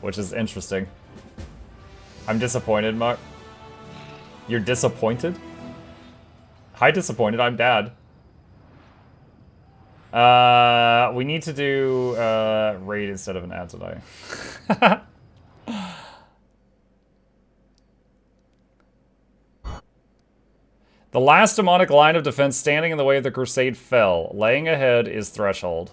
which is interesting. I'm disappointed, Muck. You're disappointed? Hi, disappointed. I'm dad. We need to do raid instead of an ad today. The last demonic line of defense standing in the way of the crusade fell. Laying ahead is threshold.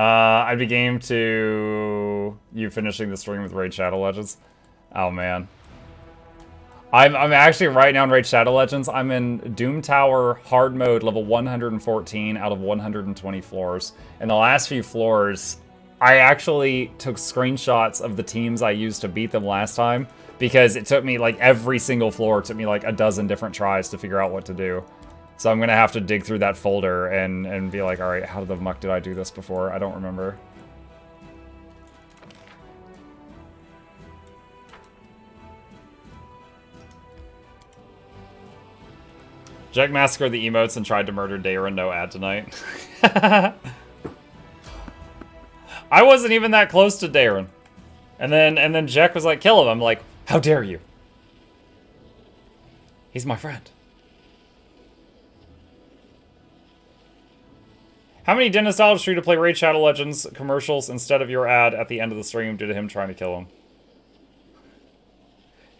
I'd be game to you finishing the stream with Raid Shadow Legends. Oh man. I'm actually right now in Raid Shadow Legends. I'm in Doom Tower hard mode level 114 out of 120 floors. In the last few floors, I actually took screenshots of the teams I used to beat them last time because it took me like every single floor took me like a dozen different tries to figure out what to do. So I'm gonna have to dig through that folder and be like, all right, how the muck did I do this before? I don't remember. Jack massacred the emotes and tried to murder Darren. No ad tonight. I wasn't even that close to Darren. And then Jack was like, kill him. I'm like, how dare you? He's my friend. How many Dennis dollars for you to play Raid Shadow Legends commercials instead of your ad at the end of the stream due to him trying to kill him?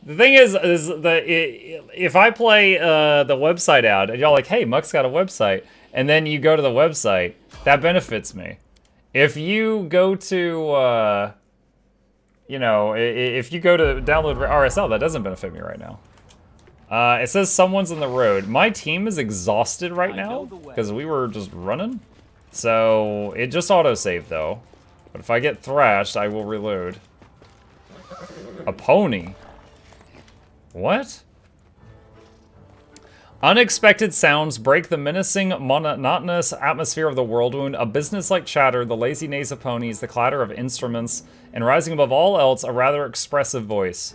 The thing is if I play the website ad, and y'all like, hey, Muck's got a website, and then you go to the website, that benefits me. If you go to, you know, if you go to download RSL, that doesn't benefit me right now. It says someone's in the road. My team is exhausted right now because we were just running. So it just autosaved though. But if I get thrashed, I will reload. A pony? What? Unexpected sounds break the menacing, monotonous atmosphere of the world wound. A business-like chatter, the lazy neighs of ponies, the clatter of instruments, and rising above all else, a rather expressive voice.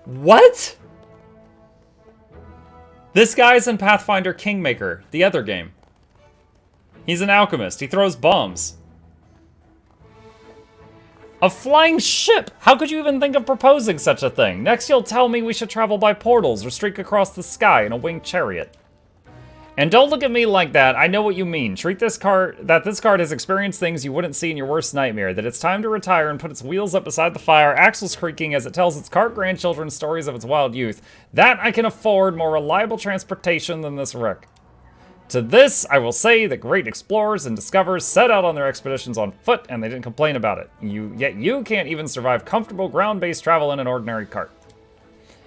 What? This guy's in Pathfinder Kingmaker, the other game. He's an alchemist. He throws bombs. A flying ship! How could you even think of proposing such a thing? Next you'll tell me we should travel by portals or streak across the sky in a winged chariot. And don't look at me like that. I know what you mean. Treat this card has experienced things you wouldn't see in your worst nightmare. That it's time to retire and put its wheels up beside the fire, axles creaking as it tells its cart grandchildren stories of its wild youth. That I can afford more reliable transportation than this wreck. To this, I will say that great explorers and discoverers set out on their expeditions on foot, and they didn't complain about it. Yet you can't even survive comfortable ground-based travel in an ordinary cart.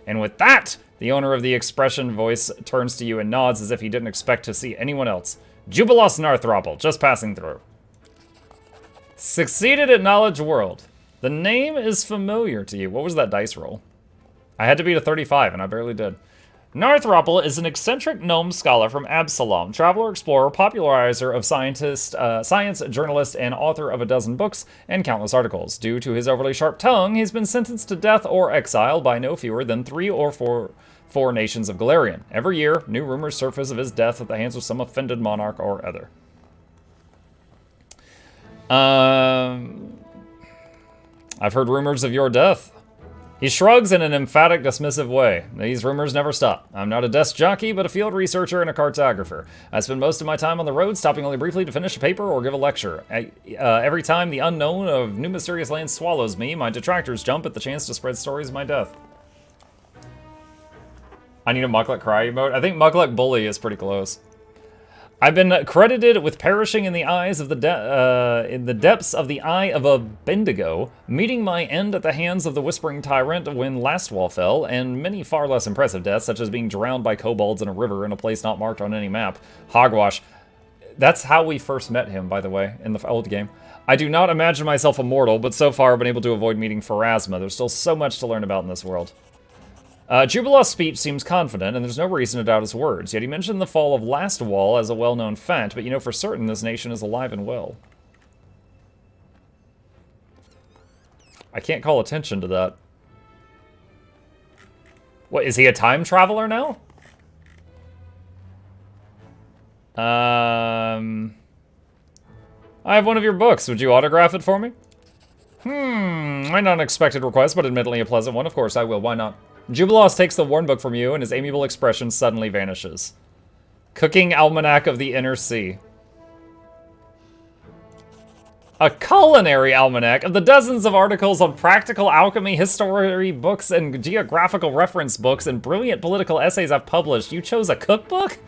And with that, the owner of the expression voice turns to you and nods as if he didn't expect to see anyone else. Jubilos Narthropple, just passing through. Succeeded at Knowledge World. The name is familiar to you. What was that dice roll? I had to beat a 35, and I barely did. Narthropple is an eccentric gnome scholar from Absalom, traveler, explorer, popularizer of science, journalist, and author of a dozen books and countless articles. Due to his overly sharp tongue, he's been sentenced to death or exile by no fewer than 3 or 4 nations of Galarian. Every year, new rumors surface of his death at the hands of some offended monarch or other. I've heard rumors of your death. He shrugs in an emphatic, dismissive way. These rumors never stop. I'm not a desk jockey, but a field researcher and a cartographer. I spend most of my time on the road, stopping only briefly to finish a paper or give a lecture. Every time the unknown of new mysterious lands swallows me, my detractors jump at the chance to spread stories of my death. I need a Mukluk cry emote. I think Mukluk bully is pretty close. I've been credited with perishing in the eyes of in the depths of the eye of a Bendigo, meeting my end at the hands of the Whispering Tyrant when Lastwall fell, and many far less impressive deaths, such as being drowned by kobolds in a river in a place not marked on any map. Hogwash. That's how we first met him, by the way, in the old game. I do not imagine myself immortal, but so far I've been able to avoid meeting Pharasma. There's still so much to learn about in this world. Jubilaw's speech seems confident, and there's no reason to doubt his words. Yet he mentioned the fall of Last Wall as a well-known fact, but you know for certain this nation is alive and well. I can't call attention to that. What, is he a time traveler now? I have one of your books. Would you autograph it for me? An unexpected request, but admittedly a pleasant one. Of course I will. Why not? Jubilaus takes the worn book from you, and his amiable expression suddenly vanishes. Cooking Almanac of the Inner Sea. A culinary almanac of the dozens of articles on practical alchemy, history books, and geographical reference books, and brilliant political essays I've published. You chose a cookbook?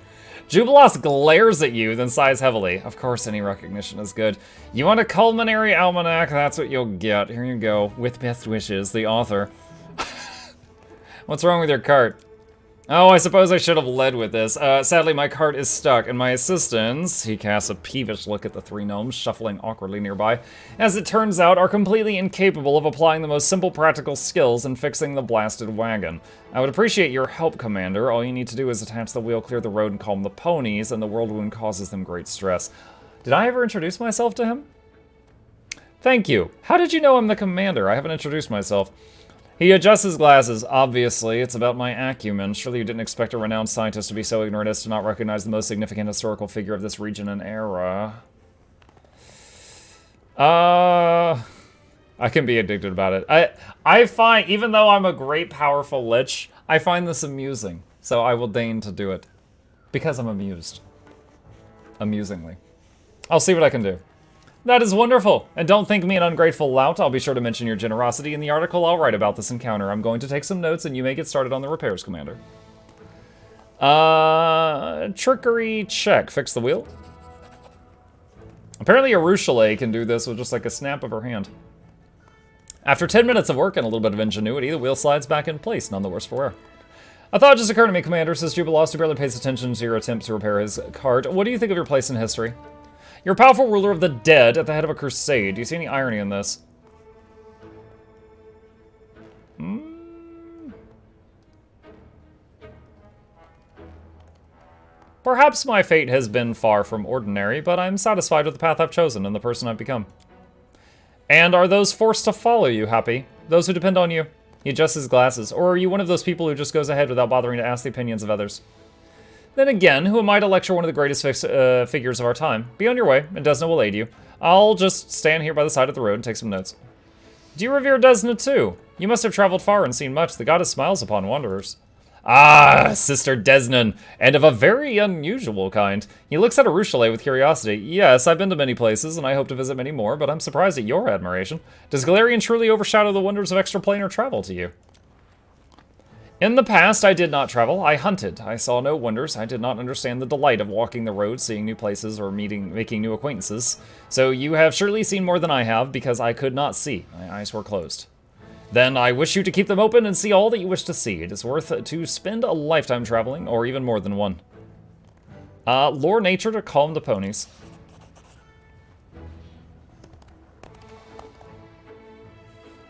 Jubilaus glares at you, then sighs heavily. Of course, any recognition is good. You want a culinary almanac? That's what you'll get. Here you go. With best wishes, the author. What's wrong with your cart? Oh, I suppose I should have led with this. Sadly, my cart is stuck, and my assistants, he casts a peevish look at the three gnomes shuffling awkwardly nearby, as it turns out, are completely incapable of applying the most simple practical skills in fixing the blasted wagon. I would appreciate your help, Commander. All you need to do is attach the wheel, clear the road, and calm the ponies, and the world wound causes them great stress. Did I ever introduce myself to him? Thank you. How did you know I'm the Commander? I haven't introduced myself. He adjusts his glasses. Obviously, it's about my acumen. Surely you didn't expect a renowned scientist to be so ignorant as to not recognize the most significant historical figure of this region and era. I can be addicted about it. I find, even though I'm a great, powerful lich, I find this amusing. So I will deign to do it. Because I'm amused. Amusingly. I'll see what I can do. That is wonderful, and don't think me an ungrateful lout. I'll be sure to mention your generosity in the article I'll write about this encounter. I'm going to take some notes, and you may get started on the repairs, Commander. Trickery check. Fix the wheel. Apparently a Ruchelet can do this with just like a snap of her hand. After 10 minutes of work and a little bit of ingenuity, the wheel slides back in place, none the worse for wear. A thought just occurred to me, Commander, says Jubilaus, who barely pays attention to your attempt to repair his cart. What do you think of your place in history? You're a powerful ruler of the dead at the head of a crusade. Do you see any irony in this? Perhaps my fate has been far from ordinary, but I'm satisfied with the path I've chosen and the person I've become. And are those forced to follow you happy? Those who depend on you? He adjusts his glasses. Or are you one of those people who just goes ahead without bothering to ask the opinions of others? Then again, who am I to lecture one of the greatest figures of our time? Be on your way, and Desna will aid you. I'll just stand here by the side of the road and take some notes. Do you revere Desna too? You must have traveled far and seen much. The goddess smiles upon wanderers. Ah, Sister Desnan, and of a very unusual kind. He looks at a Ruchelet with curiosity. Yes, I've been to many places, and I hope to visit many more, but I'm surprised at your admiration. Does Galarian truly overshadow the wonders of extraplanar travel to you? In the past, I did not travel. I hunted. I saw no wonders. I did not understand the delight of walking the road, seeing new places, or making new acquaintances. So you have surely seen more than I have, because I could not see. My eyes were closed. Then I wish you to keep them open and see all that you wish to see. It is worth to spend a lifetime traveling, or even more than one. Lore nature to calm the ponies.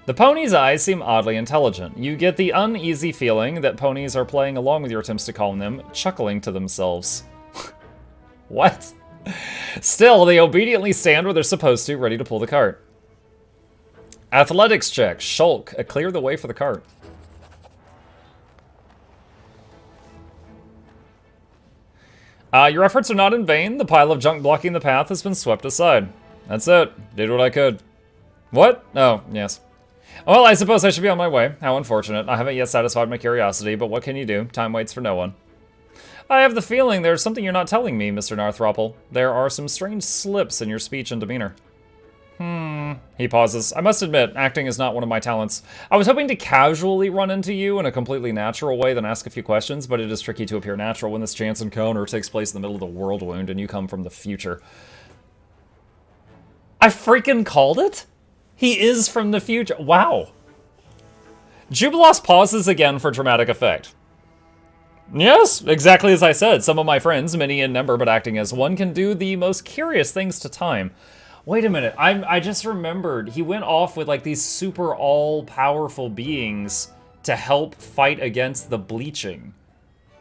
The ponies' eyes seem oddly intelligent. You get the uneasy feeling that ponies are playing along with your attempts to calm them, chuckling to themselves. What? Still, they obediently stand where they're supposed to, ready to pull the cart. Athletics check. Shulk. Clear the way for the cart. Your efforts are not in vain. The pile of junk blocking the path has been swept aside. That's it. Did what I could. What? Oh, yes. Well, I suppose I should be on my way. How unfortunate. I haven't yet satisfied my curiosity, but what can you do? Time waits for no one. I have the feeling there's something you're not telling me, Mr. Narthropple. There are some strange slips in your speech and demeanor. He pauses. I must admit, acting is not one of my talents. I was hoping to casually run into you in a completely natural way, then ask a few questions, but it is tricky to appear natural when this chance encounter takes place in the middle of the world wound and you come from the future. I freaking called it? He is from the future. Wow. Jubilaus pauses again for dramatic effect. Yes, exactly as I said. Some of my friends, many in number but acting as one, can do the most curious things to time. Wait a minute, I just remembered. He went off with like these super all-powerful beings to help fight against the bleaching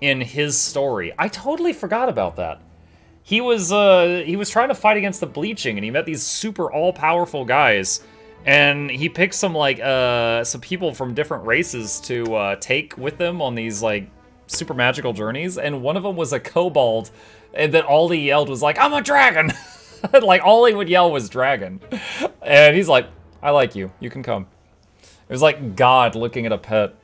in his story. I totally forgot about that. He was trying to fight against the bleaching, and he met these super all-powerful guys, and he picked some like some people from different races to take with them on these like super magical journeys, and one of them was a kobold, and then all he yelled was like, "I'm a dragon!" Like, all he would yell was dragon. And he's like, "I like you. You can come." It was like God looking at a pet.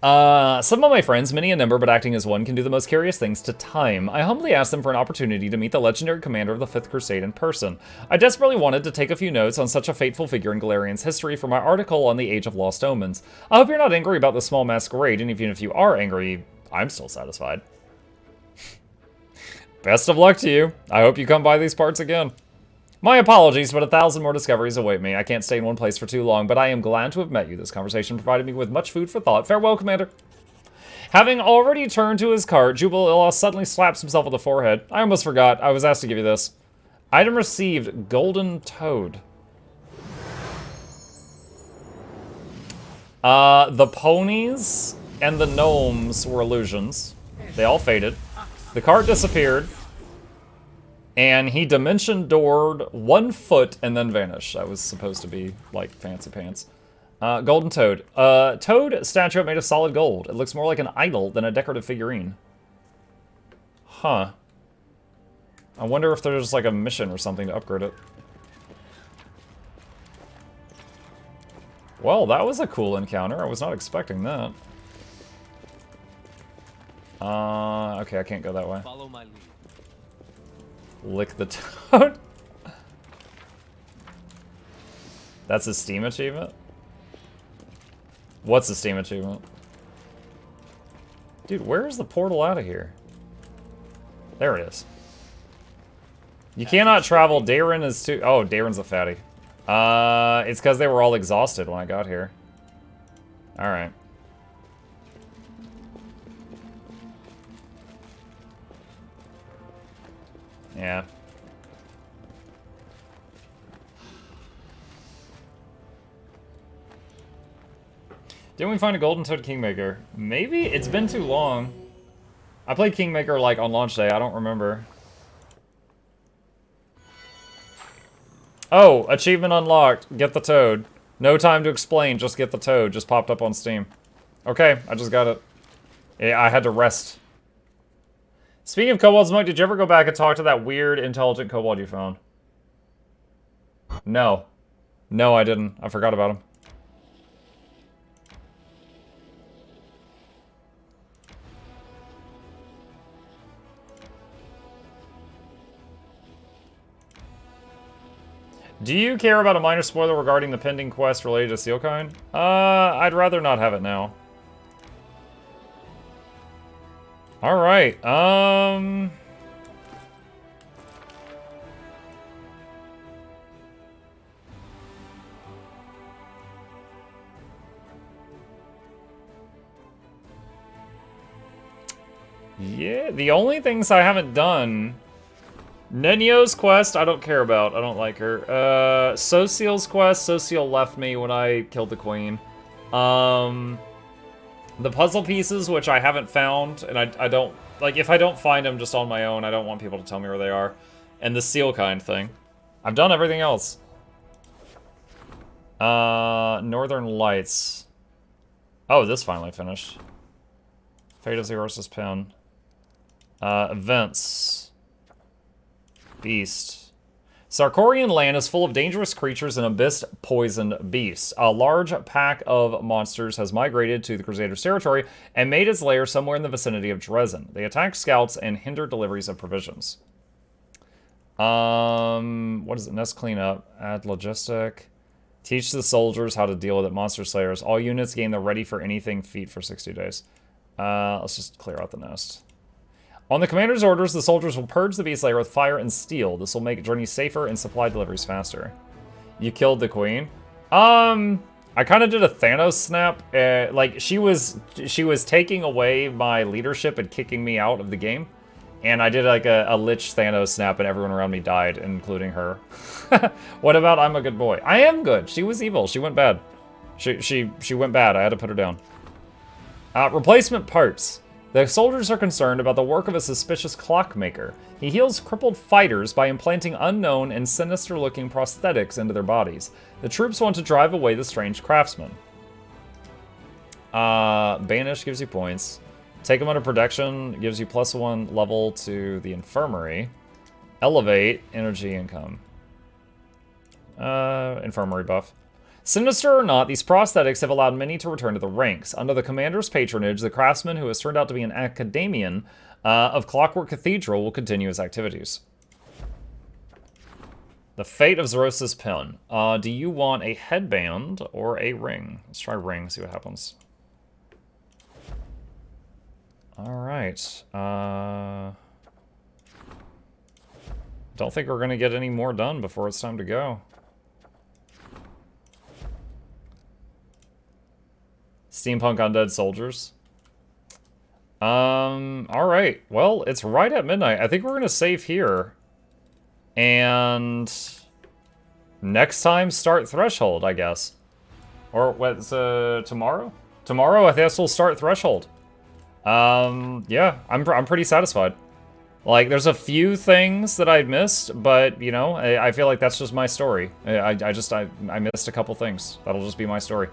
Some of my friends, many a number but acting as one, can do the most curious things to time. I humbly asked them for an opportunity to meet the legendary commander of the 5th Crusade in person. I desperately wanted to take a few notes on such a fateful figure in Galarian's history for my article on the Age of Lost Omens. I hope you're not angry about the small masquerade, and even if you are angry, I'm still satisfied. Best of luck to you. I hope you come by these parts again. My apologies, but 1,000 more discoveries await me. I can't stay in one place for too long, but I am glad to have met you. This conversation provided me with much food for thought. Farewell, Commander. Having already turned to his cart, Jubilee suddenly slaps himself on the forehead. I almost forgot. I was asked to give you this. Item received, Golden Toad. The ponies and the gnomes were illusions. They all faded. The cart disappeared. And he dimension doored 1 foot and then vanished. That was supposed to be, like, fancy pants. Golden Toad. Toad statue made of solid gold. It looks more like an idol than a decorative figurine. Huh. I wonder if there's, like, a mission or something to upgrade it. Well, that was a cool encounter. I was not expecting that. Okay, I can't go that way. Follow my lead. Lick the toad. That's a Steam achievement? What's a Steam achievement? Dude, where is the portal out of here? There it is. You cannot travel. Darren is too... Oh, Darren's a fatty. It's because they were all exhausted when I got here. Alright. Yeah. Didn't we find a Golden Toad Kingmaker? Maybe? It's been too long. I played Kingmaker, like, on launch day. I don't remember. Oh, achievement unlocked. Get the toad. No time to explain. Just get the toad. Just popped up on Steam. Okay, I just got it. Yeah, I had to rest. Speaking of kobolds, Mike, did you ever go back and talk to that weird, intelligent kobold you found? No. No, I didn't. I forgot about him. Do you care about a minor spoiler regarding the pending quest related to Sealkind? I'd rather not have it now. Alright, yeah, the only things I haven't done... Nenyo's quest, I don't care about. I don't like her. Social's quest, Social left me when I killed the queen. The puzzle pieces, which I haven't found, and I don't... Like, if I don't find them just on my own, I don't want people to tell me where they are. And the Sealkind thing. I've done everything else. Northern Lights. Oh, this finally finished. Fate of the Horse's Pen. Events. Beast. Sarkorian land is full of dangerous creatures and abyss-poisoned beasts. A large pack of monsters has migrated to the Crusaders' territory and made its lair somewhere in the vicinity of Dresden. They attack scouts and hinder deliveries of provisions. What is it? Nest cleanup. Add logistic. Teach the soldiers how to deal with it. Monster slayers. All units gain the ready for anything feat for 60 days. Let's just clear out the nest. On the commander's orders, the soldiers will purge the beast lair with fire and steel. This will make journeys safer and supply deliveries faster. You killed the queen? I kind of did a Thanos snap. Like, she was taking away my leadership and kicking me out of the game. And I did like a Lich Thanos snap and everyone around me died, including her. What about I'm a good boy? I am good. She was evil. She went bad. She went bad. I had to put her down. Replacement parts. The soldiers are concerned about the work of a suspicious clockmaker. He heals crippled fighters by implanting unknown and sinister-looking prosthetics into their bodies. The troops want to drive away the strange craftsman. Banish gives you points. Take him under protection gives you +1 level to the infirmary. Elevate energy income. Infirmary buff. Sinister or not, these prosthetics have allowed many to return to the ranks. Under the commander's patronage, the craftsman, who has turned out to be an academician of Clockwork Cathedral, will continue his activities. The fate of Zerosa's pen. Do you want a headband or a ring? Let's try ring, see what happens. Alright. Don't think we're going to get any more done before it's time to go. Steampunk undead soldiers. Alright. Well, it's right at midnight. I think we're going to save here. And next time, start Threshold, I guess. Or what's tomorrow? Tomorrow, I guess we'll start Threshold. Yeah, I'm pretty satisfied. Like, there's a few things that I missed, but, you know, I feel like that's just my story. I missed a couple things. That'll just be my story.